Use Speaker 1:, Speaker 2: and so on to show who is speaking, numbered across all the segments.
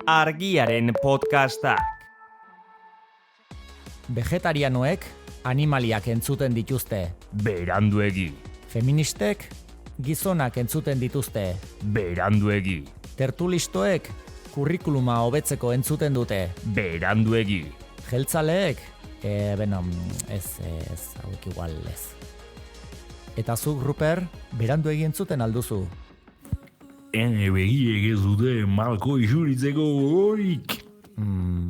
Speaker 1: Argiaren podcastak.
Speaker 2: Vegetarianoek animaliak entzuten dituzte.
Speaker 1: Beranduegi.
Speaker 2: Feministek gizonak entzuten dituzte.
Speaker 1: Beranduegi.
Speaker 2: Tertulistoek kurrikuluma hobetzeko entzuten dute.
Speaker 1: Beranduegi.
Speaker 2: Jeltzaleek, hauek igual ez. Eta zuk, Ruper, beranduegi entzuten alduzu.
Speaker 3: Ene begiek ez dute malko isuritzeko gogorik.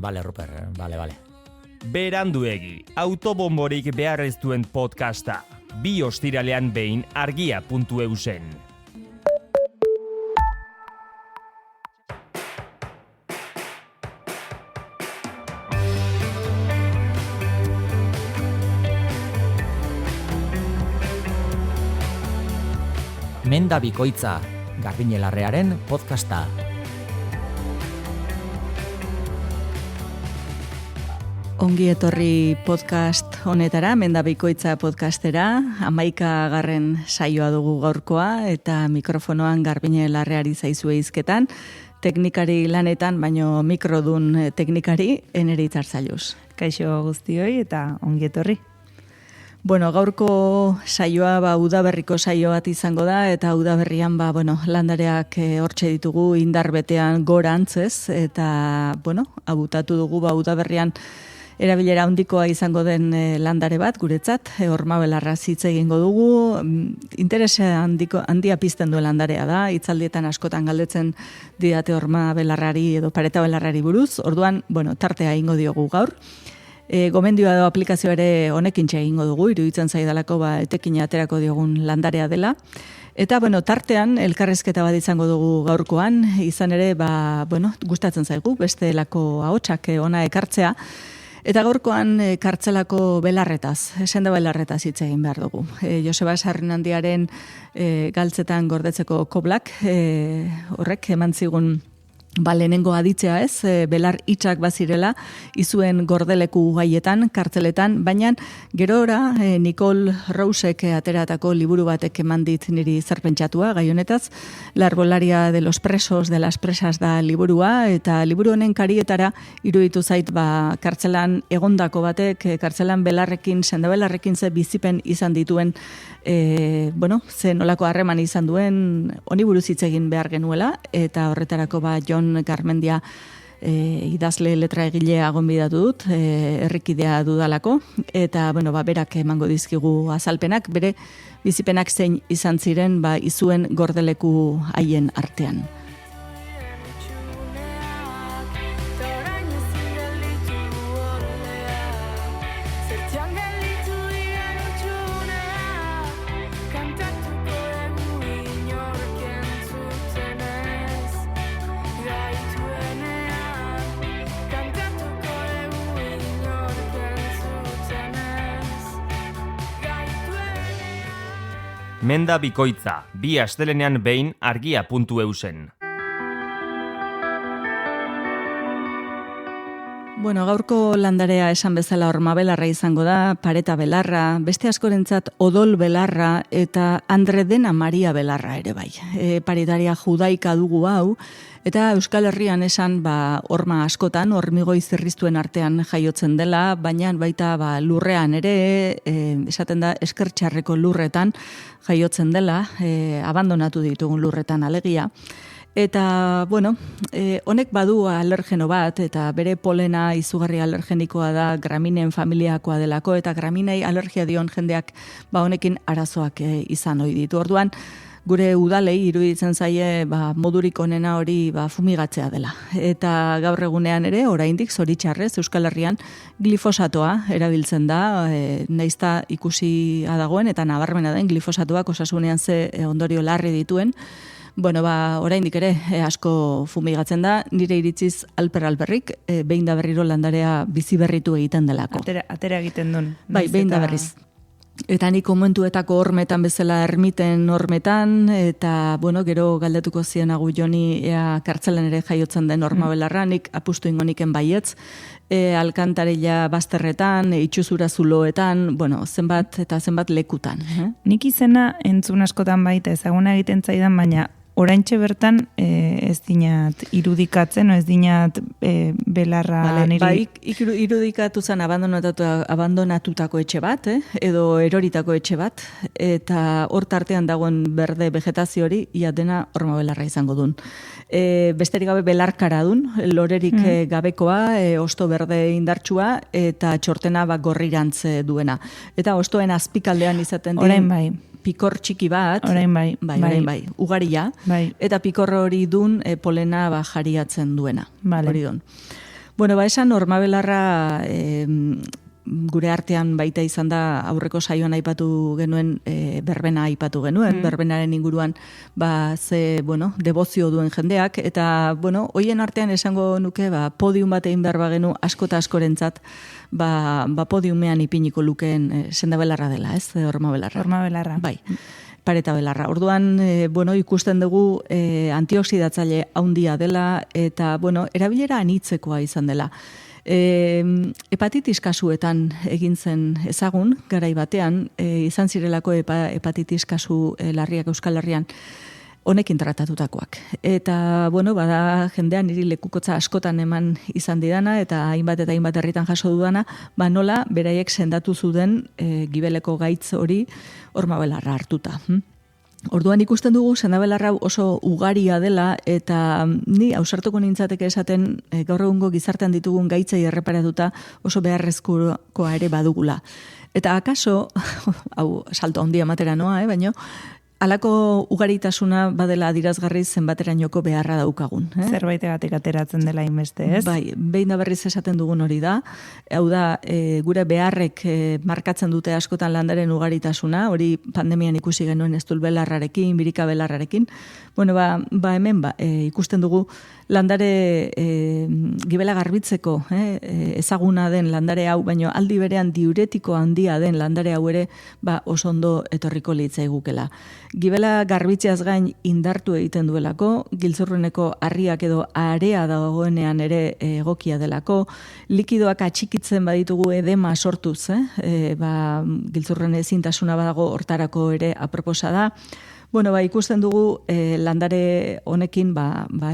Speaker 2: Bale, Ruper, bale.
Speaker 1: Beranduegi, autobomborik behar ez duen podcasta. 2 ostiralean behin argia.eusen.
Speaker 2: Menda bikoitza, Garbiñelarrearen podcasta.
Speaker 4: Ongi etorri podcast honetara, Menda bikoitza podcastera, 11. saioa dugu gaurkoa, eta mikrofonoan Garbiñelarreari zaizue hizketan, teknikari lanetan, baino mikrodun teknikari, Eneri Itzartzailuz.
Speaker 5: Kaixo guztioi eta ongi etorri.
Speaker 4: Bueno, gaurko saioa udaberriko saio bat izango da, eta udaberrian landareak hortxe ditugu indar betean gorantzez, eta abutatu dugu udaberrian erabilera handikoa izango den landare bat guretzat, ormabelarraz hitz egingo dugu, interesa handia pizten duen landarea da, hitzaldietan askotan galdetzen didate ormabelarrari edo paretabelarrari buruz, orduan, tartea egingo diogu gaur. Gomendioa edo aplikazioa ere honekin egingo dugu, iruditzen zaidalako etekina aterako diogun landarea dela. Eta, tartean, elkarrezketa bat izango dugu gaurkoan, izan ere, gustatzen zaigu, beste lako ahotsak ona ekartzea. Eta gaurkoan kartzelako belarretaz, senda belarretaz hitz egin behar dugu. Joseba Sarrinandiaren galtzetan gordetzeko koblak, horrek eman zigun lehenengo aditzea ez, belar itxak bazirela, izuen gordeleku gaietan, kartzeletan, baina gerora Nicole Rousek ateratako liburu batek eman dit niri zerpentsatua, gai honetaz, La arbolaria de los presos, de las presas da liburua, eta liburu honen karietara iruditu zait kartzelan egondako batek, kartzelan belarrekin, senda belarrekin ze bizipen izan dituen, ze nolako harreman izan duen, honi buruz hitz egin behar genuela, eta horretarako Jon Garmendia idazle letra egilea gonbidatu dut, herrikidea dudalako, eta berak emango dizkigu azalpenak, bere bizipenak zein izan ziren izuen gordeleku haien artean.
Speaker 1: Menda bikoitza, 2 astelenean behin argia.eusen.
Speaker 4: Gaurko landarea esan bezala ormabelarra izango da, pareta belarra, beste askorentzat odol belarra eta Andredena Maria belarra ere bai. Paretaria judaika dugu hau, eta Euskal Herrian esan horma askotan, hormigoi zerriztuen artean jaiotzen dela, baina baita lurrean ere, esaten da eskertxarreko lurretan jaiotzen dela, abandonatu ditugun lurretan alegia. Eta, honek badu alergeno bat, eta bere polena izugarri alergenikoa da graminen familiakoa delako, eta graminei alergia dion jendeak honekin arazoak izan ohi ditu. Orduan, gure udalei iruditzen zaie modurik onena hori fumigatzea dela. Eta gaur egunean ere, oraindik zoritxarrez Euskal Herrian glifosatoa erabiltzen da, naizta ikusi dagoen eta nabarmena den glifosatoak osasunean ze ondorio larri dituen. Oraindik ere asko fumigatzen da, nire iritziz alperrik, behin da berriro landarea bizi berritu egiten delako.
Speaker 5: Atera egiten duen.
Speaker 4: Behin da berriz. Eta nik komentuetako hormetan bezala ermiten hormetan, eta gero galdetuko zienagu Joni ea kartzelan ere jaiotzen den ormabelarra, nik apustu ingoniken baietz, alkantarilla bazterretan, itxuzura zuloetan, zenbat eta zenbat lekutan.
Speaker 5: Nik izena entzun askotan baita ezaguna egiten zaidan, baina oraintxe bertan ez dinat irudikatzen, ez dinat belarra niri...
Speaker 4: Bai, irudikatu zen abandonatutako etxe bat, edo eroritako etxe bat, eta hor tartean dagoen berde vegetazio hori, ia dena horma belarra izango dun. Besterik gabe belarkara dun, lorerik gabekoa, osto berde indartsua, eta txortena gorrirantz duena. Eta ostoen azpikaldean izaten
Speaker 5: Orain bai.
Speaker 4: Pikor txiki bat,
Speaker 5: orain bai,
Speaker 4: ugaria,
Speaker 5: bai.
Speaker 4: eta pikor hori dun polena jariatzen duena.
Speaker 5: Vale.
Speaker 4: Hori dun. Bueno, esan hormabelarra gure artean baita izan da aurreko saioan aipatu genuen, berbena aipatu genuen, berbenaren inguruan ze, debozio duen jendeak, eta, hoien artean esango nuke, podium bat egin behar bagenu asko eta askorentzat, podiumean ipiniko lukeen sendabelarra dela, ez? Hormabelarra.
Speaker 5: Hormabelarra.
Speaker 4: Bai. Pareta belarra. Orduan, ikusten dugu antioxidatzaile handia dela eta, erabilera anitzekoa izan dela. Hepatitis kasuetan egin zen ezagun, garai batean, izan zirelako hepatitis kasu larriak Euskal Herrian, honekin tratatutakoak. Eta, bada jendean niri lekukotza askotan eman izan didana, eta hainbat herritan jaso dudana, nola beraiek sendatu zuden gibeleko gaitz hori hormabelarra hartuta. Orduan ikusten dugu sendabelarra oso ugaria dela, eta ni ausartuko nintzateke esaten gaur egungo gizartean ditugun gaitzei erreparatuta oso beharrezkoa ere badugula. Eta akaso, hau salto handia matera noa, baina halako ugaritasuna badela adirazgarri zenbaterainoko beharra daukagun.
Speaker 5: Zerbaitegatik ateratzen dela inbeste, ez?
Speaker 4: Bai, behin da berriz esaten dugun hori da. Hau da, gure beharrek markatzen dute askotan landaren ugaritasuna, hori pandemian ikusi genuen eztul belarrarekin, birika belarrarekin. Hemen ikusten dugu landare gibela garbitzeko ezaguna den landare hau, baino aldi berean diuretiko handia den landare hau ere oso ondo etorriko litzaigukela. Gibela garbitzeaz gain indartu egiten duelako, giltzurruneko harriak edo area dagoenean ere egokia delako, likidoak atxikitzen baditugu edema sortuz, giltzurrune ezintasuna badago hortarako ere aproposa da. Ikusten dugu landare honekin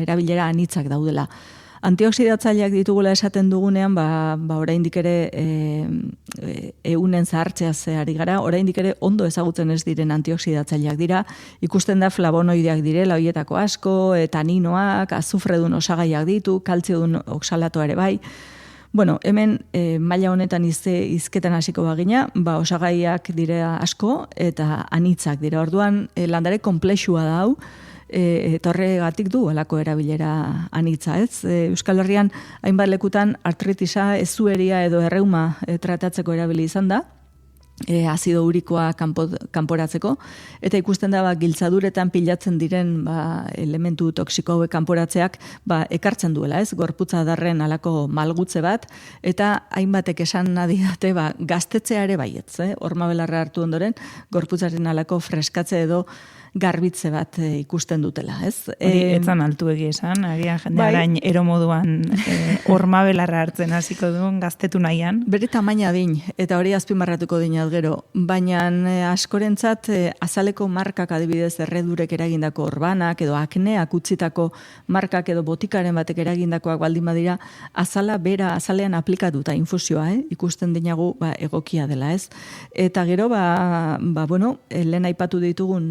Speaker 4: erabilera anitzak daudela. Antioxidatzaileak ditugula esaten dugunean, oraindik ere eunen zahartzeaz ari gara, oraindik ere ondo ezagutzen ez diren antioxidatzaileak dira, ikusten da flavonoideak direla hoietako asko, taninoak, azufredun osagaiak ditu, kaltziodun oxalatoa ere bai. Hemen maila honetan hizketan hasiko bagina, osagaiak dira asko eta anitzak dira. Orduan landare konplexua da hau, eta horregatik du halako erabilera anitza, ez? Euskal Herrian hainbat lekutan artritisa, ezueria edo erreuma tratatzeko erabili izan da, azido urikoa kanporatzeko, eta ikusten da giltzaduretan pilatzen diren elementu toksiko hauek kanporatzeak ekartzen duela, ez? Gorputza darren halako malgutze bat, eta hainbatek esan nadidate gaztetzea ere baietz, hormabelarra hartu ondoren, gorputzaren halako freskatze edo garbitze bat ikusten dutela, ez?
Speaker 5: Hori etzan altu esan, agian jende arain eromoduan hormabelarra hartzen hasiko duen gaztetu nahian.
Speaker 4: Bere tamaina din, eta hori azpimarratuko dinat gero, baina askorentzat azaleko markak adibidez erredurek eragindako orbanak, edo akneak utzitako markak edo botikaren batek eragindakoak baldin badira, azalean aplikatuta infusioa, ikusten dinagu egokia dela, ez? Eta gero, lehen aipatu ditugun,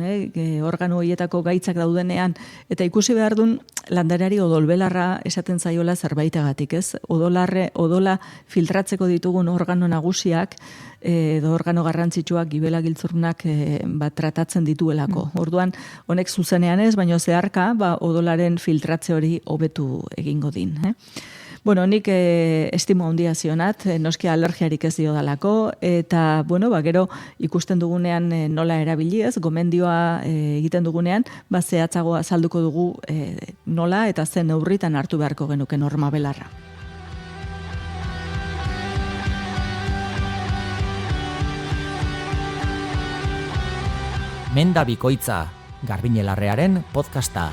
Speaker 4: organo horietako gaitzak daudenean, eta ikusi behar duen landareari odolbelarra esaten zaiola zerbaitagatik, ez? Odola filtratzeko ditugun organo nagusiak, edo organo garrantzitsuak gibela giltzurrunak tratatzen dituelako. Orduan, honek zuzenean ez, baina zeharka, odolaren filtratze hori hobetu egingo din. Nik estimo handia zionat, noski alergiarik ez diodalako, eta, gero ikusten dugunean nola erabili ez, gomendioa egiten dugunean, zehatzago azalduko dugu nola eta zen neurritan hartu beharko genuke hormabelarra.
Speaker 2: Menda bikoitza, Garbiñelarrearen podcasta.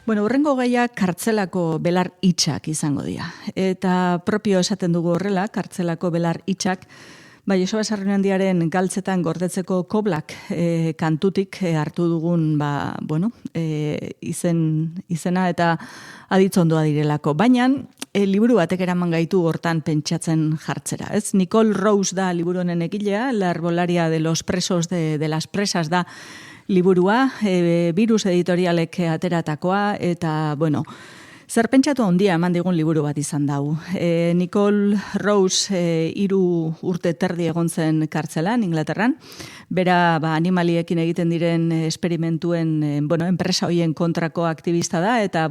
Speaker 4: Horrengo gaia kartzelako belar hitxak izango dira. Eta propio esaten dugu horrela, kartzelako belar hitxak, Joseba Sarriunandiaren galtzetan gordetzeko koblak kantutik hartu dugun izena eta aditzondoa direlako. Baina liburu batek eraman gaitu hortan pentsatzen jartzera. Ez? Nicole Rose da liburu honen egilea, La arbolaria de los presos de las presas da liburua, Virus editorialek ateratakoa, eta, zer pentsatu handia eman digun liburu bat izan dau. Nicole Rose 3 urte terdi egon zen kartzelan, Inglaterran. Bera animaliekin egiten diren esperimentuen enpresa hoien kontrako aktivista da, eta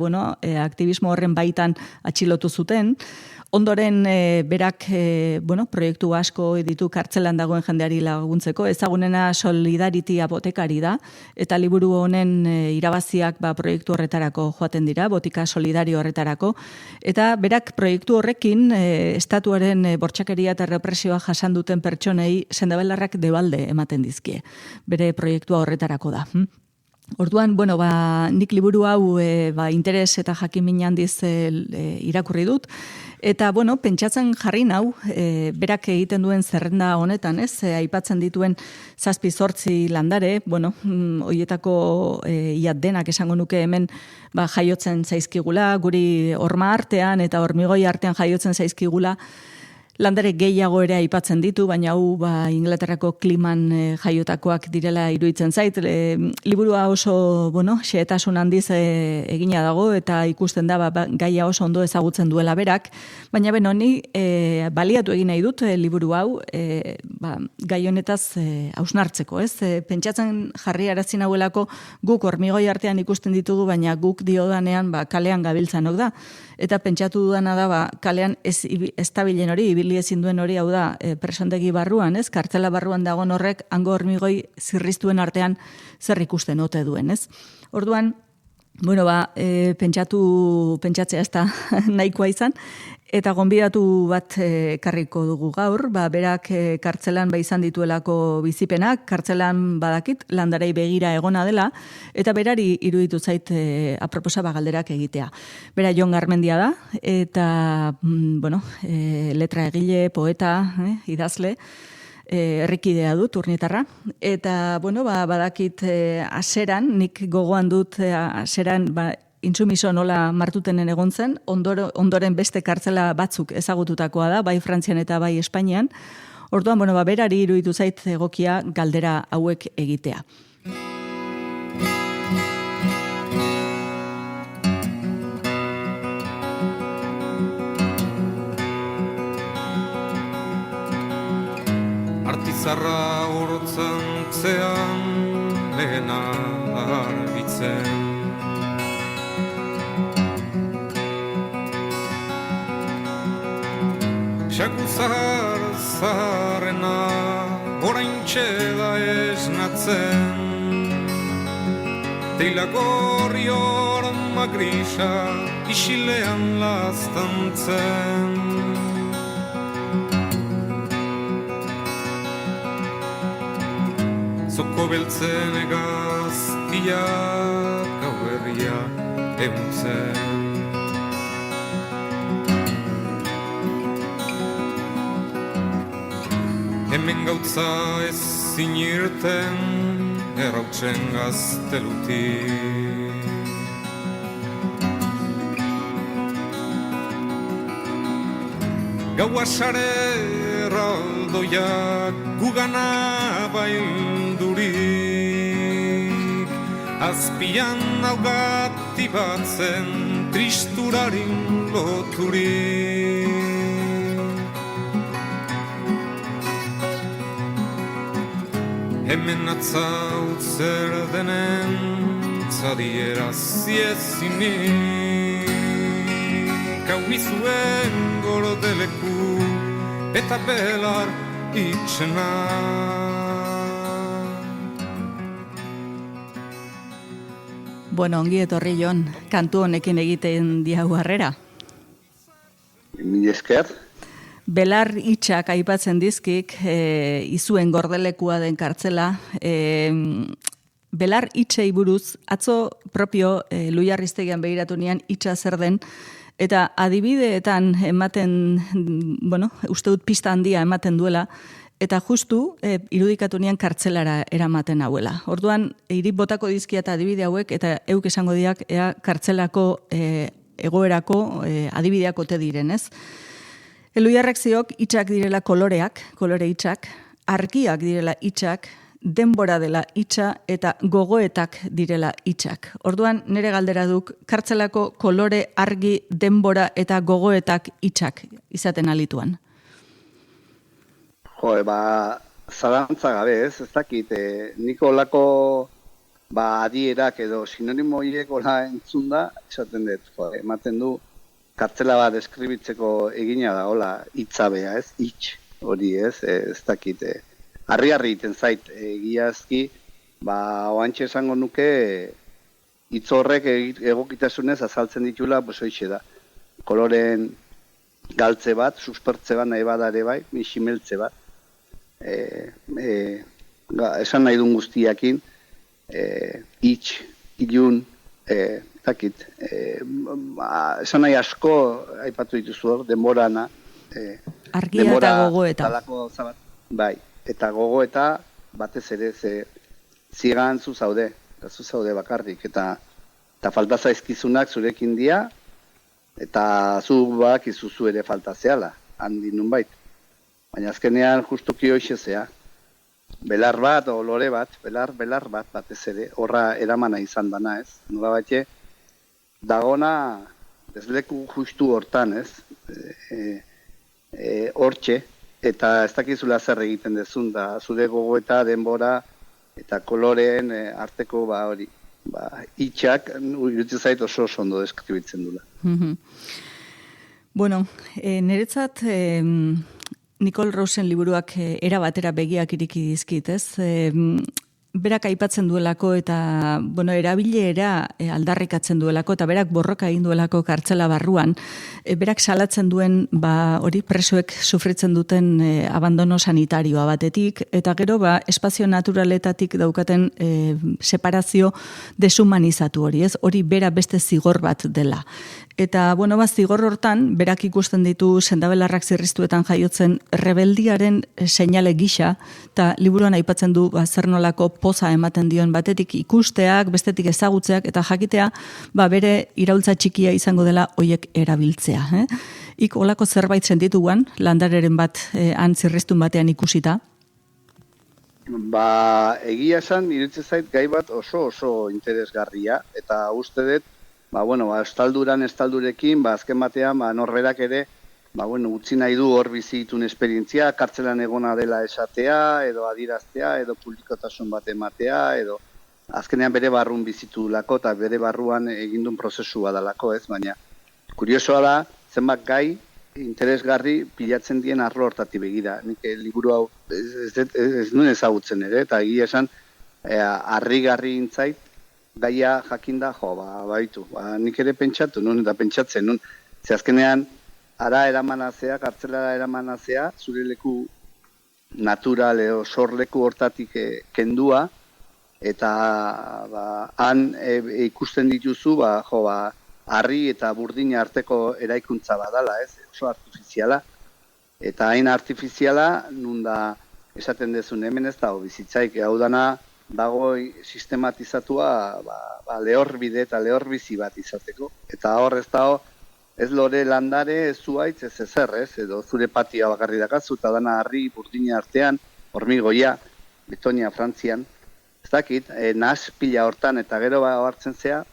Speaker 4: aktivismo horren baitan atxilotu zuten. Ondoren berak proiektu asko ditu kartzelan dagoen jendeari laguntzeko, ezagunena Solidarity apotekari da, eta liburu honen irabaziak proiektu horretarako joaten dira, botika solidario horretarako, eta berak proiektu horrekin estatuaren bortxakeria eta represioa jasan duten pertsonei sendabelarrak debalde ematen dizkie. Bere proiektua horretarako da. Orduan, nik liburu hau interes eta jakin handiz irakurri dut, eta, pentsatzen jarri nau, berak egiten duen zerrenda honetan, aipatzen dituen 7-8 landare, hoietako iat denak esango nuke hemen jaiotzen zaizkigula, guri horma artean eta hormigoi artean jaiotzen zaizkigula, landare gehiago ere aipatzen ditu, baina hau Inglaterrako kliman jaiotakoak direla iruditzen zait. Liburua oso, xehetasun handiz egina dago eta ikusten da gaia oso ondo ezagutzen duela berak, baina ni baliatu egin nahi dut liburu hau gai honetaz hausnartzeko, ez? Pentsatzen jarri arazi nauelako guk hormigoi artean ikusten ditugu, baina guk diodanean kalean gabiltzanok da. Eta pentsatu dudana da kalean ez tabilen hori, ibili ezin duen hori, hau da, presondegi barruan, ez? Kartzela barruan dagoen horrek, hango hormigoi zirriztuen artean zer ikusten ote duen, ez? Orduan, pentsatzea ez da nahikoa izan, eta gonbidatu bat karriko dugu gaur, berak kartzelan izan dituelako bizipenak, kartzelan badakit, landarei begira egona dela, eta berari iruditu zait aproposa galderak egitea. Bera Jon Garmendia da, eta, letra egile, poeta, idazle, herrikidea dut, Urnietarra, eta, badakit aseran, nik gogoan dut aseran, intsumiso nola martutenen egon zen, ondoren beste kartzela batzuk ezagututakoa da, bai Frantzian eta bai Espainian. Orduan, berari iruditu zait egokia galdera hauek egitea.
Speaker 6: Artizarra hortzantzean lehena argitzen. Xakuzar zaharrena oraintxe da esnatzen. Teilagorri horma grisa isilean laztantzen. Zoko beltzen egaztiak gauerria eguntzen. Hemen gautza ezin irten errautzen gaztelutik. Gaua sare erraldoiak gugana baildurik. Azpian naugati batzen tristurarin loturik. Hemen atzaut zer denen zadiera ziezinik. Hau izuen gordeleku eta belar itxena.
Speaker 4: Ongi etorri Jon, kantu honekin egiten diagu harrera.
Speaker 7: Mila esker.
Speaker 4: Belar itxak aipatzen dizkik, izuen gordelekua den kartzela. Belar itxei buruz, atzo propio Luiarriztegian begiratu nian itxa zer den, eta adibideetan ematen, uste dut pista handia ematen duela, eta justu irudikatu nian kartzelara eramaten hauela. Orduan, hiri botako dizkia eta adibide hauek, eta euk esango diak ea kartzelako egoerako adibideak ote diren, ez? Eluiarrak ziok hitzak direla koloreak, kolore hitzak, argiak direla hitzak, denbora dela hitza eta gogoetak direla hitzak. Orduan nire galdera duk kartzelako kolore, argi, denbora eta gogoetak hitzak izaten alituan.
Speaker 7: Zalantza gabe ez dakit, nik olako adierak edo sinonimo horiek ola entzun da, esaten dut, ematen du, kartzela bat deskribitzeko egina da, hola, hitzabea ez, hitz hori ez dakit, harri iten zait, egiazki, oantxe esango nuke, hitz horrek egokitasunez azaltzen ditula, hoixe da, koloren galtze bat, suspertze bat nahi badare bai, misimeltze bat, esan nahi duen guztiakin, hitz, ilun, dakit, esan nahi asko aipatu dituzu hor, denborana,
Speaker 4: argia eta gogoeta.
Speaker 7: Bai, eta gogoeta batez ere zigan zu zaude bakarrik, eta falta zaizkizunak zurekin dia, eta zu badakizu zu ere falta zehala, handi nunbait. Baina azkenean justuki hoixezea, belar bat, olore bat, belar bat batez ere, horra eramana izan dana ez, nola batxe, dagona desleku justu hortan ez, hortxe, eta ez dakizula zer egiten dezun, da zure gogoeta, denbora eta koloreen arteko hori, hitxak, iruditzen zait oso ondo deskribitzen dula.
Speaker 4: Bueno, niretzat Nicole Rosen liburuak era batera begiak iriki dizkit, ez? Berak aipatzen duelako eta erabilera aldarrikatzen duelako eta berak borroka egin duelako kartzela barruan, berak salatzen duen hori presoek sufritzen duten abandono sanitarioa batetik eta gero espazio naturaletatik daukaten separazio deshumanizatu hori, ez? Hori bera beste zigor bat dela. Eta, zigor hortan, berak ikusten ditu sendabelarrak zirriztuetan jaiotzen rebeldiaren seinale gisa, eta liburuan aipatzen du zer nolako poza ematen dion batetik ikusteak, bestetik ezagutzeak, eta jakitea bere iraultza txikia izango dela hoiek erabiltzea. Ik olako zerbait sentituan, landareren bat han zirriztun batean ikusita?
Speaker 7: Egia esan, iruditzen zait gai bat oso interesgarria, eta uste dut, estaldurekin, azken batean, norberak ere, utzi nahi du hor bizitun esperientzia, kartzelan egona dela esatea, edo adiraztea, edo publikotasun bat ematea, edo azkenean bere barrun bizitu lako, eta bere barruan egindun prozesua dalako, ez? Baina, kuriosoa da, zenbat gai, interesgarri pilatzen dien arlo hortatik begira. Nik liburu hau ez nuen ezagutzen ere, eta egia esan, harrigarri intzait, gaia jakinda, baitu, nik ere pentsatu nun, eta pentsatzen nun, ze azkenean, ara eramanazea, kartzelara eramanazea, zure leku natural edo sorleku hortatik kendua, eta han ikusten dituzu, harri eta burdina arteko eraikuntza badala, ez, oso artifiziala, eta hain artifiziala, nun da esaten dezun hemen ez dago bizitzaik, hau dana, dago sistematizatua lehorbide eta lehorbizi bat izateko. Eta hor ez dago, ez lore landare, ez zuaitz, ez ezer, ez, edo zure patioa bakarri dakazu, eta dana harri burdina artean, hormigoia, Betonia, Frantzian, ez dakit, nahaz pila hortan, eta gero hartzen zea,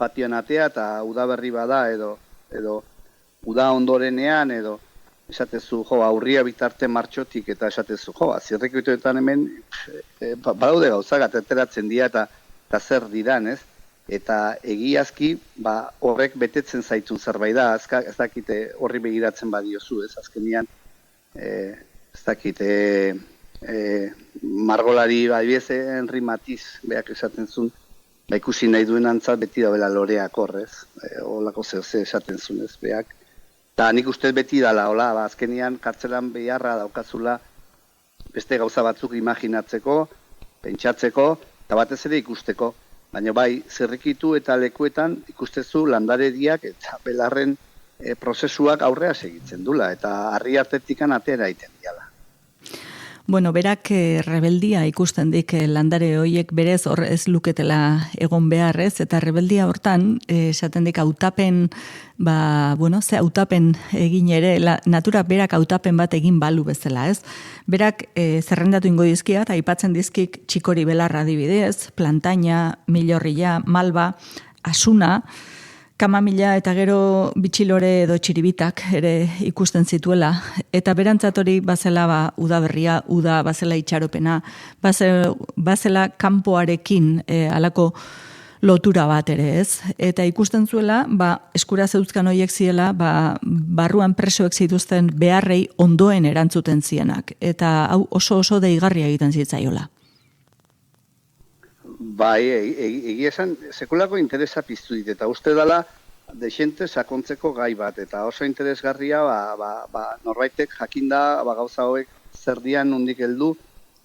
Speaker 7: patioan atea, eta udaberri bada, edo uda ondorenean, edo esatezu, aurria bitarte martxotik, eta esatezu, zirrikituetan hemen, badaude gauzak, ateratzen dira, eta zer diran, ez? Eta egiazki, horrek betetzen zaitu zerbait da, ez dakite horri begiratzen badiozu, ez? Azkenian, ez dakite, margolari, adibidez, Henri Matisse, beak esaten zuen, ikusi nahi duen antzat, beti da bela loreak horrez, holako ze esaten zuen, ez, beak. Eta nik uste beti dala, azkenian kartzelan beharra daukazula beste gauza batzuk imaginatzeko, pentsatzeko, eta batez ere ikusteko. Baina zirrikitu eta lekuetan ikustezu landarediak eta belarren prozesuak aurrea segitzen dula, eta harri artetikan atera egiten diala.
Speaker 4: Bueno, berak rebeldia ikusten dik landare hoiek berez hor ez luketela egon beharrez, eta rebeldia hortan, esaten dik hautapen, ze hautapen egin ere, natura berak hautapen bat egin balu bezala, ez? Berak zerrendatu ingo dizkia, eta aipatzen dizkik txikori belarra adibidez, plantaina, milorria, malba, asuna, kamamila eta gero bitxilore edo txiribitak ere ikusten zituela. Eta berantzat hori bazela udaberria, uda bazela itxaropena, bazela kanpoarekin halako lotura bat ere, ez? Eta ikusten zuela, eskura zeuzkan horiek ziela, barruan presoek zituzten beharrei ondoen erantzuten zienak. Eta hau oso deigarria egiten zitzaiola.
Speaker 7: Bai, egia esan, sekulako interesa piztu dit, eta uste dela desente sakontzeko gai bat, eta oso interesgarria, norbaitek jakinda, gauza hauek zer dian nondik heldu,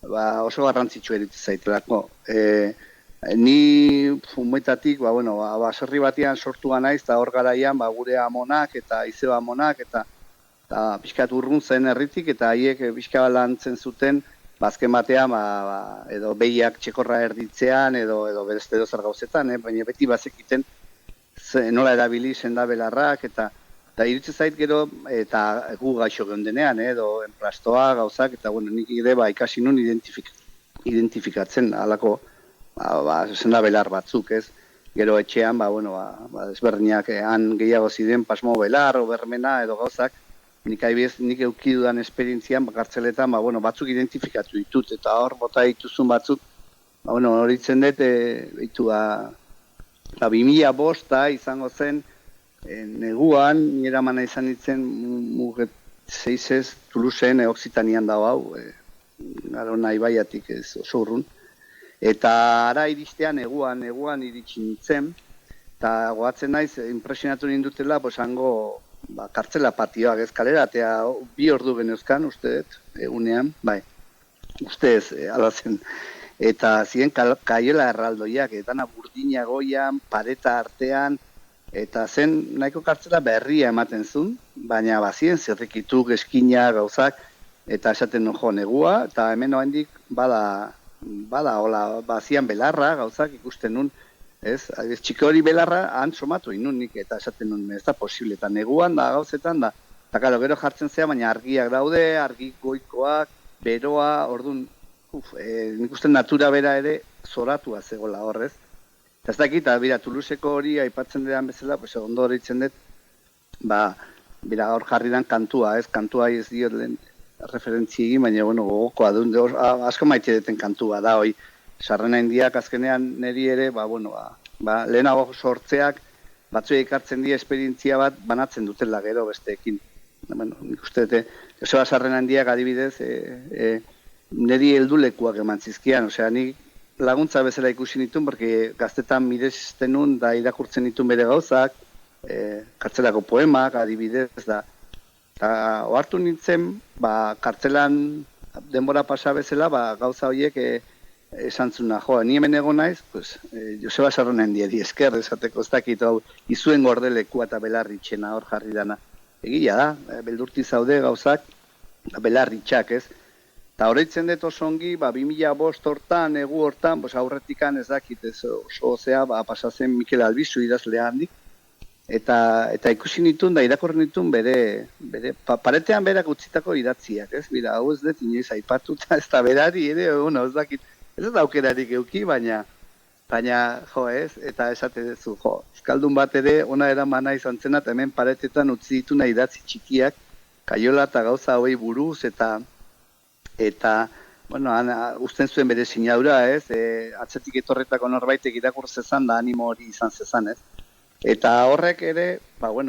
Speaker 7: oso garrantzitsu eritu zaitelako. Ni fumoetatik, baserri batean sortua naiz, eta hor garaian gure amonak, eta izeba amonak, eta pixkat urrun zen herritik, eta haiek pixka lantzen zuten, azken batean, edo behiak txekorra erditzean, edo berezte edo zer gauzetan, baina beti bazekiten nola erabili senda belarrak, eta iritsi zait gero, eta gu gaixo geundenean, edo enplastoa gauzak, eta nik ere ikasi nun identifikatzen alako senda belar batzuk, ez? Gero etxean, desberdinak han gehiago ziren pasmo belar, obermena, edo gauzak, nik eukidudan esperientzian kartzeletan, batzuk identifikatu ditut, eta hor bota dituzun batzuk, horitzen dut, 2005 izango zen, neguan, nire mana izan ditzen, muget 6 Toulouseen Oksitanian dago hau, garo nahi baiatik ez oso urrun, eta ara iristean neguan iritsi nintzen, eta goatzen naiz, impresionatu nindutela, hango, kartzela patioak ez kalera, eta 2 ordu genezkan, uste egunean, uste ez, alazen, eta ziren kaiola erraldoiak, eta burdina goian, pareta artean, eta zen nahiko kartzela berria ematen zuen, baina bazien zirrikituk, eskina, gauzak, eta esaten negua, eta hemen oaindik bada hola, bazian belarra, gauzak ikusten nun, ez, txiki hori belarra han somatu inunik, eta esaten nun, ez da posible, eta neguan da, gauzetan da, eta karo, gero jartzen zea, baina argiak daude, argi goikoak, beroa, orduan, nik uste natura bera ere zoratua zegoela horrez. Eta ez dakit, bera, Toulouseko hori aipatzen dedan bezala, ondo horitzen dut, bera hor jarri dan kantua, ez, kantua ez diot lehen referentzi egin, baina, gogokoa dut, asko maite duten kantua da, hoi, sarrena indiak azkenean niri ere, lehenago sortzeak, batzuei ekartzen dira esperientzia bat banatzen dutela gero besteekin. Nik uste dute, Joseba Sarrena indiak adibidez, niri heldulekuak eman zizkian, nik laguntza bezala ikusi nituen, porque gaztetan miresten nun, da irakurtzen nituen bere gauzak, kartzelako poemak adibidez, da ohartu nintzen, kartzelan denbora pasa bezala, gauza horiek esan zuna, ni hemen egon naiz, Joseba Sarrena indiari esker, esateko ez dakit, izuen gordelekua eta belarritxena hor jarri dana. Egia da, beldurti zaude gauzak, belarritxak ez. Eta horreitzen dut oso ongi, 2005 hortan, egu hortan, aurretikan ez dakit, oso zea, pasazen Mikel Albizu idazlea handik, eta ikusi nituen, da irakorri nituen bere paretean berak utzitako idatziak, ez? Bira, hau ez dut inoiz aipatuta, ez da berari ere, ez dakit, ez da aukerarik euki, baina jo ez, eta esate duzu, euskaldun bat ere, ona eramana izan zena, eta hemen paretetan utzi dituna idatzi txikiak, kaiola eta gauza hoi buruz, eta usten zuen bere sinadura, ez, atzetik etorretako norbaitek irakur zezan, da animo hori izan zezan, ez. Eta horrek ere,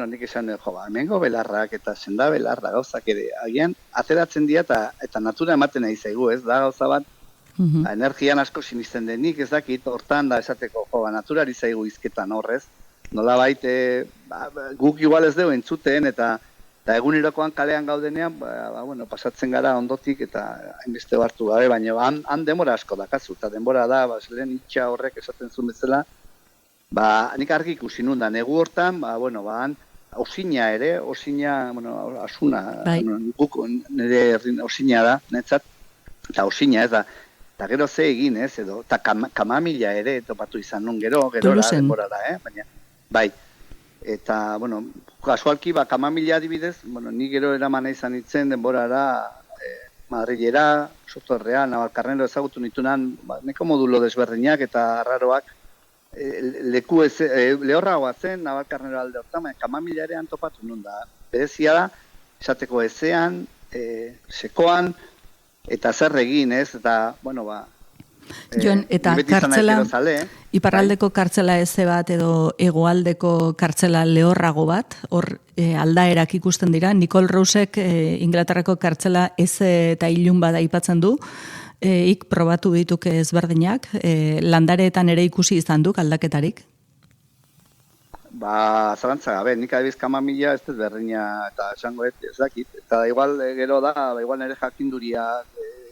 Speaker 7: nik esan dut, hemengo belarrak eta senda belarra gauzak ere, agian ateratzen dira eta natura ematen nahi zaigu, ez, da gauza bat, energian asko sinisten denik, ez dakit, hortan da esateko, naturari zaigu izketan horrez, nola baite, guk igual ez dugu entzuten, eta egunerokoan kalean gaudenean, pasatzen gara ondotik eta hainbeste hartu gabe, baina han denbora asko dakazu, eta denbora da, lehen itxa horrek esaten zuen bezala, nik argi ikusi nun da, negu hortan, han osina ere, asuna, guk nire osina da, netzat, eta osina ez da, eta gero ze egin ez, edo, eta kamamila ere topatu izan nun gero denborara, baina, bai, eta, bueno, kasualki, kamamila adibidez, bueno, ni gero eraman izan itzen denborara, Madrilera, Sotorrea, Navalkarnero ezagutu nitunan, neko modulo desberdinak eta arraroak, lehorragoa zen, Navalkarnero alde hortan, baina kamamila ere topatu nun da, berezia da, esateko ezean, sekoan, eta zer egin ez, eta, bueno,
Speaker 4: Jon, eta kartzela, iparraldeko kartzela eze bat edo hegoaldeko kartzela lehorrago bat, hor aldaerak ikusten dira. Nicole Rousek Inglaterrako kartzela eze eta ilun bada aipatzen du, ik probatu dituke ezberdinak, landareetan ere ikusi izan duk aldaketarik?
Speaker 7: Zalantza gabe, nik adibiz kamamila ez dut berdina eta esango ez dakit. Eta igual gero da, igual nire jakinduria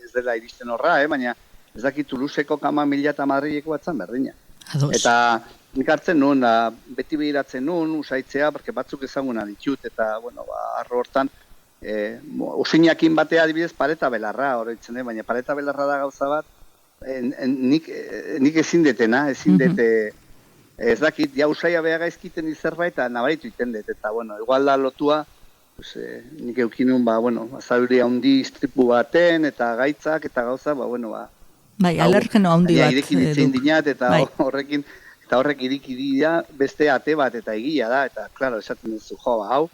Speaker 7: ez dela iristen horra, baina ez dakit Toulouseko kamamila eta Madrileko batzan berdina.
Speaker 4: Ados.
Speaker 7: Eta nik hartzen nun, beti behiratzen nun, usaitzea, porque batzuk ezaguna ditut, eta, bueno, arro hortan, usinakin batea adibidez pareta belarra, horretzen, baina pareta belarra da gauza bat, nik ezin detena, ezin dete, ez dakit, ja usaia beha gaizkiten izerbait, eta nabaritu iten dut, eta, bueno, igual da lotua, nik eukinun, azaduria handi istripu baten, eta gaitzak, eta gauza,
Speaker 4: Bai, alergeno handi bat.
Speaker 7: Irekin ditzen dinat, eta horrek iriki dira beste ate bat, eta egia da, eta, klaro, esaten duzu, hau,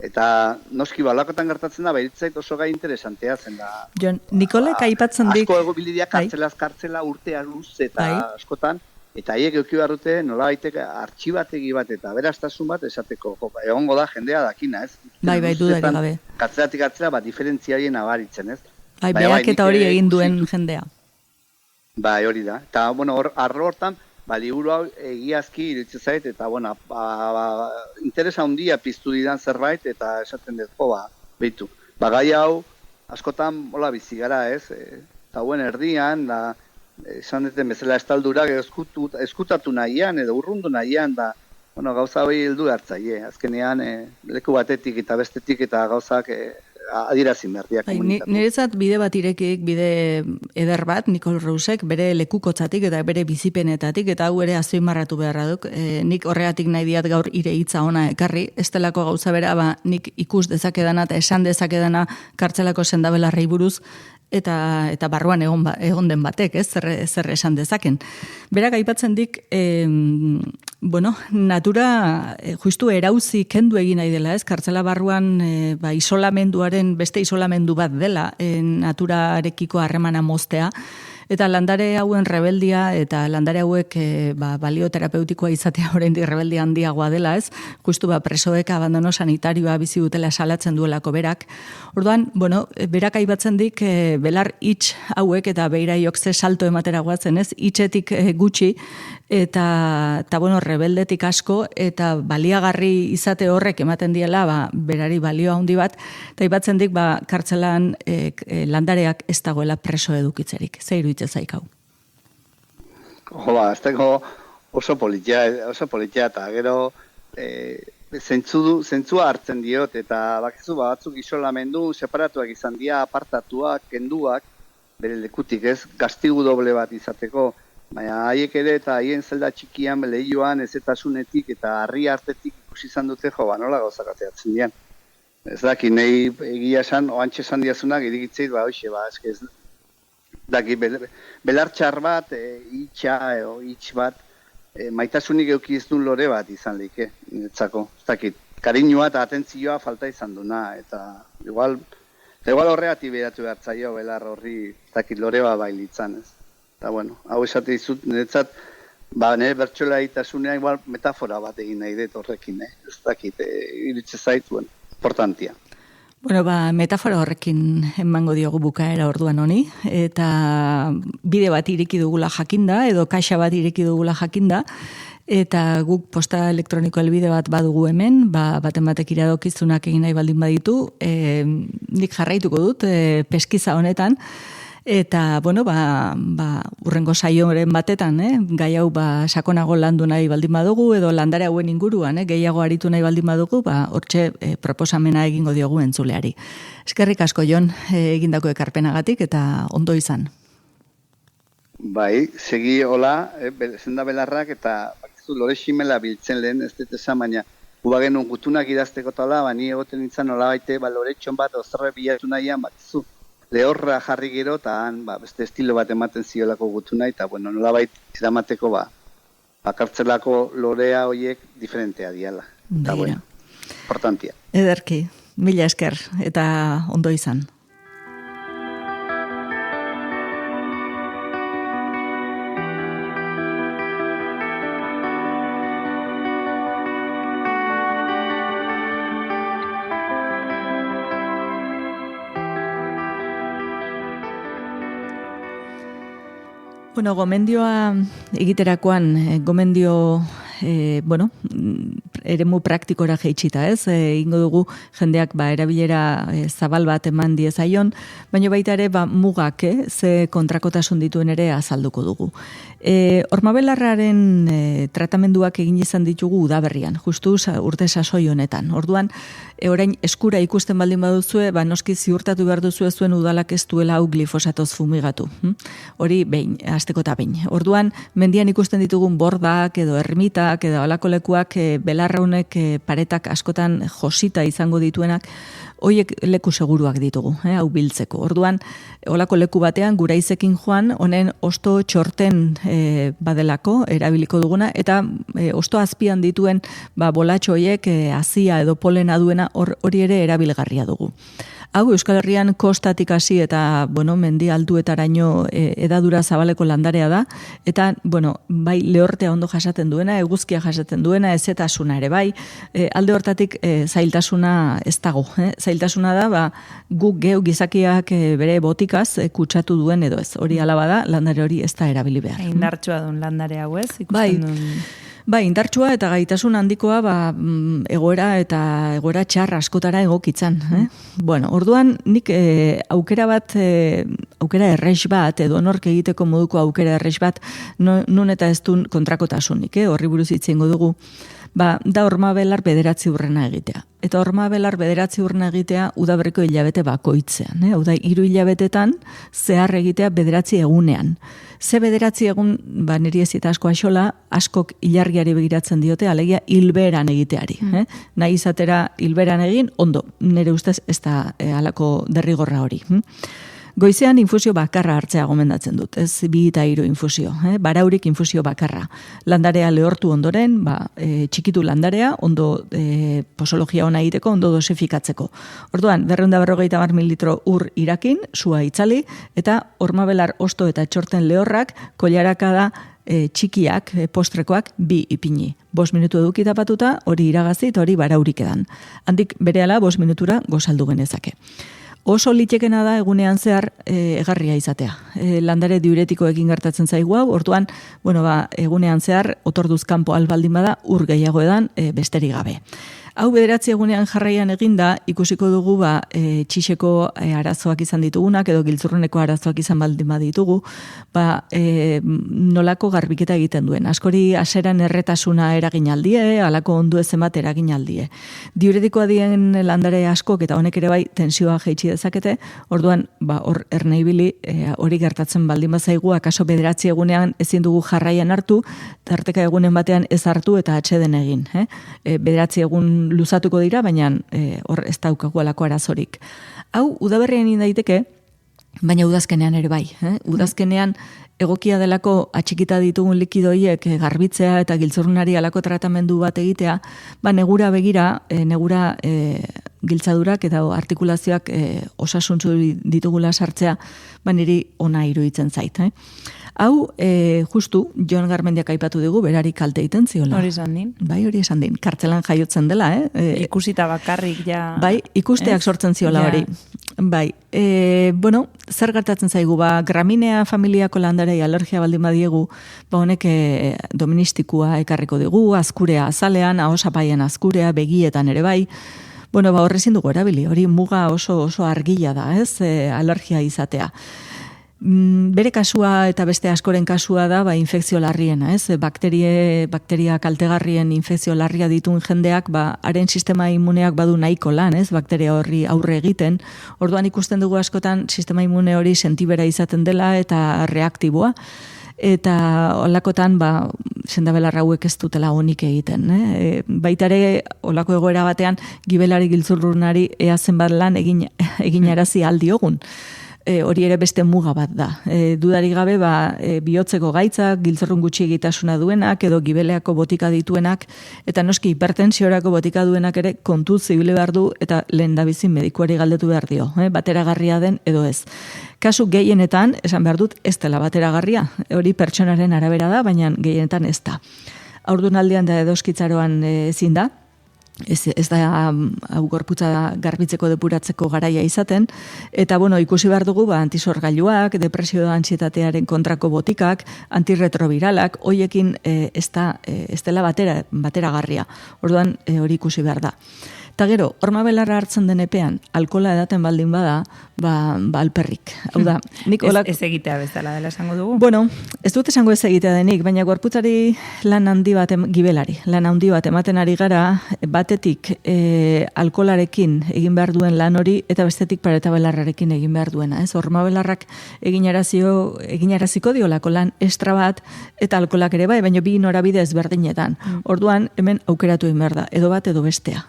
Speaker 7: eta noski balakotan gertatzen da, behiritzait oso gai interesantea zen da.
Speaker 4: Jon, Nikolek aipatzen dik...
Speaker 7: Asko egobilidia kartzela urtea luz, eta askotan, eta haiek euki barrute nola baiteke artxibategi bat, eta beraztasun bat esateko, egongo da jendea dakina, ez?
Speaker 4: Bai, dudari gabe.
Speaker 7: Kartzelatik kartzela, diferentzia horien abaritzen, ez?
Speaker 4: Bai, berak eta hori egin duen jendea.
Speaker 7: Bai, hori da. Eta, bueno, arro hortan, liburu hau egiazki iritsi zait, eta, bueno, interesa handia piztu didan zerbait, eta esaten dut, behitu. Gai hau, askotan, hola bizi gara, ez? Eta hauen erdian, esan duten bezala estaldurak eskutatu nahian, edo urrundu nahian, da, bueno, gauza hori heldu hartzaile. Azkenean, leku batetik eta bestetik eta gauzak adirazin berdiak komunikatu.
Speaker 4: Niretzat bide bat irekik, bide eder bat, Nicole Rousek, bere lekukotzatik eta bere bizipenetatik, eta hau ere azpimarratu beharra duk. Nik horregatik nahi diat gaur ire hitza ona ekarri, ez delako gauza bera, nik ikus dezakedana eta esan dezakedana kartzelako sendabelarrei buruz, eta barruan egon den batek, ez, zer esan dezaken. Berak aipatzen dik, natura justu erauzi kendu egin nahi dela, ez, kartzela barruan isolamenduaren, beste isolamendu bat dela, naturarekiko harremana moztea, eta landare hauen rebeldia, eta landare hauek balioterapeutikoa izatea oraindik rebeldia handiagoa dela, ez? Justu presoek abandono sanitarioa bizi dutela salatzen duelako berak. Orduan, berak aipatzen dik belar hitz hauek eta beiraiok ze salto ematera goatzen, ez? Hitzetik gutxi eta rebeldetik asko eta baliagarri izate horrek ematen diela berari balio handi bat, eta aipatzen dik kartzelan landareak ez dagoela preso edukitzerik. Ze iruditzen zaik hau?
Speaker 7: Azteko oso politia, eta gero zentzua hartzen diot, eta bakizu batzuk isolamendu, separatuak izan dira, apartatuak, kenduak, bere lekutik ez, gastigu doble bat izateko, baina haiek ere eta haien zelda txikian lehioan ezetasunetik eta harri hartetik ikusi izan dute nola gauzak ateatzen dian. Ez daki, nahi egia esan, oantxe esan diazunak, irigitzeit, ez daki, belartxar bat, hitz bat, maitasunik euki ez duen lore bat izan lehike, netzako. Ez dakit, kariñua eta atentzioa falta izan duna, eta igual horregatik beratu behartzaio belar horri, ez dakit, lore bat bailitzan, ez. Eta, hau esate dizut, niretzat, nire bertxola egitasunean igual metafora bat egin nahi dut horrekin, ez dakit, iritze zait, importantia.
Speaker 4: Metafora horrekin emango diogu bukaera orduan honi, eta bide bat ireki dugula jakinda, edo kaxa bat ireki dugula jakinda, eta guk posta elektroniko helbide bat badugu hemen, baten batek iradokizunak egin nahi baldin baditu, nik jarraituko dut, peskiza honetan, Eta, bueno, urrengo saioren batetan, gai hau sakonago landu nahi baldin badugu, edo landare hauen inguruan, gehiago aritu nahi baldin badugu, hortxe proposamena egingo diogu entzuleari. Eskerrik asko, Jon, egindako ekarpenagatik, eta ondo izan.
Speaker 7: Bai, segi hola, zenda belarrak, eta bakizu lore ximela biltzen lehen, ez dut esan, baina ubagenun gutunak idazteko tala, ni egoten nintzen nola baite, loretxon bat ozerre bilatu nahian, bakizu, lehorra jarri gero, eta beste estilo bat ematen ziolako gutuna, eta nola baita eramateko kartzelako lorea horiek diferentea diala. Eta importantia.
Speaker 4: Ederki, mila esker, eta ondo izan. Gomendioa egiterakoan, gomendio, eremu praktikora jeitsita, ez? Ingo dugu jendeak erabilera zabal bat eman diezaion, baina baita ere mugak, ze kontrakotasun dituen ere azalduko dugu. Hormabelarraren tratamenduak egin izan ditugu udaberrian, justu urte sasoi honetan. Orduan, orain eskura ikusten baldin baduzue, noski ziurtatu behar duzue zuen udalak ez duela hau glifosatoz fumigatu. Hori behin, hasteko eta behin. Orduan, mendian ikusten ditugun bordak edo ermitak edo alako lekuak belarraunek paretak askotan josita izango dituenak, hoiek leku seguruak ditugu, hau biltzeko. Orduan, olako leku batean guraizekin joan, honen osto txorten badelako erabiliko duguna, eta osto azpian dituen bolatxo hoiek azia edo polena duena hori ere erabilgarria dugu. Hau Euskal Herrian kostatik hasi eta mendi altuetaraino edadura zabaleko landarea da, eta bai lehortea ondo jasaten duena, eguzkia jasaten duena, ezetasuna ere bai, alde hortatik zailtasuna ez dago. Zailtasuna da, guk geu gizakiak bere botikaz kutsatu duen edo ez. Hori alaba da, landare hori ez da erabili behar.
Speaker 5: Indartsua duen landare hau ez?
Speaker 4: Bai, indartsua eta gaitasun handikoa egoera eta egoera txarra askotara egokitzan. Orduan nik aukera errex bat, edo nork egiteko moduko aukera errex bat, nun eta ez duen kontrakotasunik, horri buruz itzengo dugu, da hormabelar 9 urrena egitea. Eta hormabelar 9 urrena egitea udaberriko hilabete bakoitzean. Hau da, 3 hilabetetan zehar egitea 9 egunean. Ze 9 egun, niri ez eta asko axola, askok ilargiari begiratzen diote, alegia hilberan egiteari. Nahi izatera hilberan egin, ondo, nire ustez ez da alako derrigorra hori. Goizean infusio bakarra hartzea gomendatzen dut, ez 2 eta 3 infusio, baraurik infusio bakarra. Landarea lehortu ondoren, txikitu landarea, ondo posologia ona egiteko, ondo dosifikatzeko. Orduan, 250 mililitro ur irakin, sua itzali, eta hormabelar osto eta txorten lehorrak, koilarakada txikiak, postrekoak, 2 ipini. 5 minutu edukita patuta, hori iragazi eta hori baraurik edan. Handik berehala 5 minutura gozaldu genezake. Oso litekena da egunean zehar egarria izatea. Landare diuretikoekin gertatzen zaigu hau, orduan, egunean zehar otorduz kanpo albaldin bada ur gehiago edan besterik gabe. Hau 9 egunean jarraian eginda, ikusiko dugu txixeko arazoak izan ditugunak, edo giltzurruneko arazoak izan baldin baditugu, nolako garbiketa egiten duen. Askori aseran erretasuna eragin aldie, alako ondu ezemat eragin aldie. Diuretikoa dien landare askok, eta honek ere bai tensioa jeitsi dezakete, orduan, hor erneibili hori gertatzen baldin bazaigu, akaso 9 egunean ezin dugu jarraian hartu, tarteka egunen batean ez hartu eta atxeden egin. 9 egun luzatuko dira, baina hor ez daukagu alako arazorik. Hau, udaberrian daiteke, baina udazkenean ere bai. Udazkenean egokia delako atxikita ditugun likidoiek garbitzea eta giltzurrunari alako tratamendu bat egitea, negura begira, negura giltzadurak eta artikulazioak osasuntzu ditugula sartzea, niri ona iruditzen zait. Hau, justu, Jon Garmendiak aipatu dugu, berari kalte egiten ziola.
Speaker 5: Hori esan din.
Speaker 4: Bai, hori esan din. Kartzelan jaiotzen dela,
Speaker 5: Ikusita bakarrik, ja.
Speaker 4: Bai, ikusteak sortzen ziola hori. Bai, zer gertatzen zaigu, graminea familiako landarei alergia baldin badiegu, honek doministikua ekarriko dugu, azkurea azalean, ahosapaien azkurea, begietan ere bai, horrezin dugu erabili, hori muga oso argila da, ez, alergia izatea. bere kasua eta beste askoren kasua da infekzio larriena, ez? Bakteria kaltegarrien infekzio larria dituen jendeak, haren sistema immuneak badu nahiko lan, ez? Bakteria horri aurre egiten. Orduan ikusten dugu askotan sistema immune hori sentibera izaten dela eta reaktiboa. Eta olakotan sendabelar hauek ez dutela onik egiten. Baita ere, olako egoera batean, gibelari giltzurrunari ea zenbat lan egin arazi aldiogun. Hori ere beste muga bat da. Dudarik gabe, bihotzeko gaitzak, giltzurrun gutxi egitasuna duenak, edo gibeleako botika dituenak, eta noski hipertensiorako botika duenak ere kontu zibile behar du, eta lehendabizin medikuari galdetu behar dio. Bateragarria den edo ez. Kasu gehienetan, esan behar dut, ez dela bateragarria. Hori pertsonaren arabera da, baina gehienetan ez da. Haurdunaldian da edoskitzaroan ezin da. Ez da hau gorputza garbitzeko depuratzeko garaia izaten, eta ikusi behar dugu antisorgailuak, depresio antsietatearen kontrako botikak, antirretroviralak, hoiekin ez dela bateragarria. Orduan hori ikusi behar da. Eta gero, hormabelarra hartzen den epean, alkohola edaten baldin bada, alperrik. Hau da, nik olak...
Speaker 5: Ez egitea bezala dela esango dugu?
Speaker 4: Bueno, ez dut esango ez egitea denik, baina gorputzari lan handi bat, gibelari, lan handi bat ematen ari gara, batetik alkoholarekin egin behar duen lan hori, eta bestetik paretabelarrarekin egin behar duena. Hormabelarrak eginaraziko diolako lan estra bat, eta alkoholak ere baina bi norabide ezberdinetan. Orduan, hemen aukeratu egin behar da, edo bat edo bestea.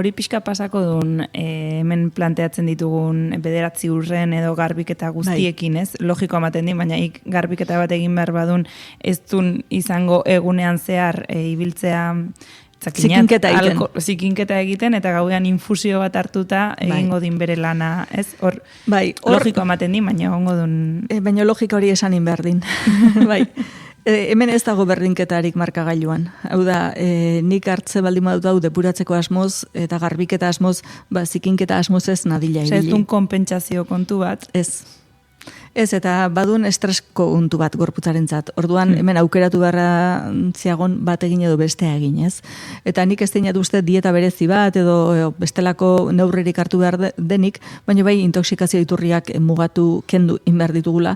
Speaker 5: Hori pixka pasako duen, hemen planteatzen ditugun bederatzi urren edo garbiketa guztiekin, ez? Logiko ematen din, baina garbiketa bat egin behar badun, ez dun izango egunean zehar ibiltzea zikinketa egiten, eta gauean infusio bat hartuta egingo din bere lana, ez? Logiko ematen din, baina egongo dun...
Speaker 4: Baina logika hori esanin behar din. Bai. Hemen ez dago berdinketarik markagailuan. Hau da, nik hartze baldin badut hau depuratzeko asmoz eta garbiketa asmoz, zikinketa asmoz ez nadila ibili.
Speaker 5: Ez dun konpentsazio kontu bat?
Speaker 4: Ez, eta badun estresko kontu bat gorputzarentzat. Orduan, hemen aukeratu beharra ziagon bat egin edo bestea egin, ez? Eta nik ez deinat uste dieta berezi bat edo bestelako neurririk hartu behar denik, baina bai intoxikazio iturriak mugatu kendu inbehar ditugula,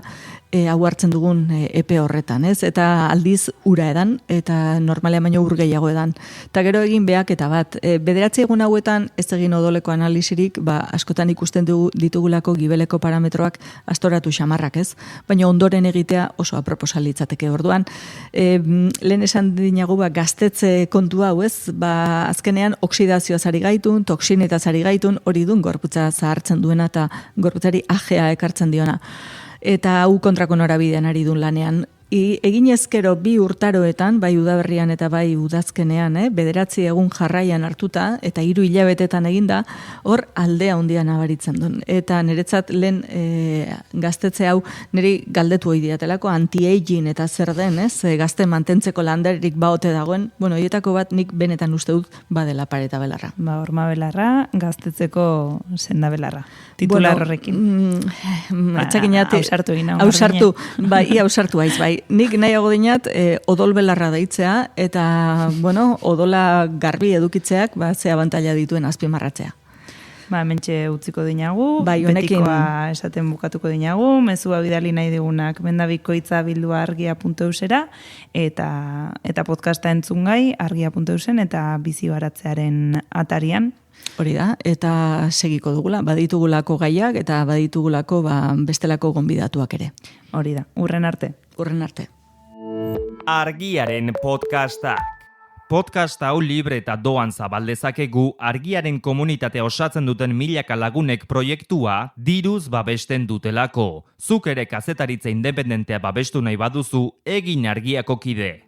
Speaker 4: hau hartzen dugun epe horretan, ez? Eta aldiz ura edan, eta normalean baino ur gehiago edan. Eta gero egin behaketa bat. Bederatzi egun hauetan ez egin odoleko analisirik, askotan ikusten ditugulako gibeleko parametroak astoratu xamarrak, ez? Baina ondoren egitea oso aproposa litzateke. Orduan, lehen esan dinagu gaztetze kontu hau, ez? Azkenean oksidazioa zari gaitun, toksineta zari gaitun, hori dun gorputza zahartzen duena eta gorputzari ajea ekartzen diona. Eta hau kontrako norabidean ari dun lanean. Egin ezkero 2 urtaroetan, bai udaberrian eta bai udazkenean, bederatzi egun jarraian hartuta, eta 3 hilabetetan eginda, hor aldea handia nabaritzen duen. Eta niretzat lehen gaztetze hau niri galdetu hoi diatelako, anti-aging eta zer den, gazte mantentzeko landarik baote dagoen, horietako bat nik benetan uste dut badela paretabelarra.
Speaker 5: Hormabelarra, gaztetzeko sendabelarra. Titular horrekin. Hausartu egin.
Speaker 4: Hausartu, hausartu haiz, bai. Nik nahiago dinat odolbelarra deitzea, eta, odola garbi edukitzeak, ze abantaila dituen azpimarratzea.
Speaker 5: Mentxe utziko dinagu, betikoa esaten bukatuko dinagu, mezua bidali nahi digunak mendabikoitza@argia.eusera, eta podcasta entzungai argia.eusen eta bizi baratzearen atarian.
Speaker 4: Hori da, eta segiko dugula, baditugulako gaiak eta baditugulako bestelako gonbidatuak ere.
Speaker 5: Hori da, urren arte.
Speaker 4: Urren arte.
Speaker 1: Argiaren podcastak. Podcast hau libre eta doan zabaldezakegu Argiaren komunitatea osatzen duten milaka lagunek proiektua diruz babesten dutelako. Zuk ere kazetaritza independentea babestu nahi baduzu, egin Argiako kide.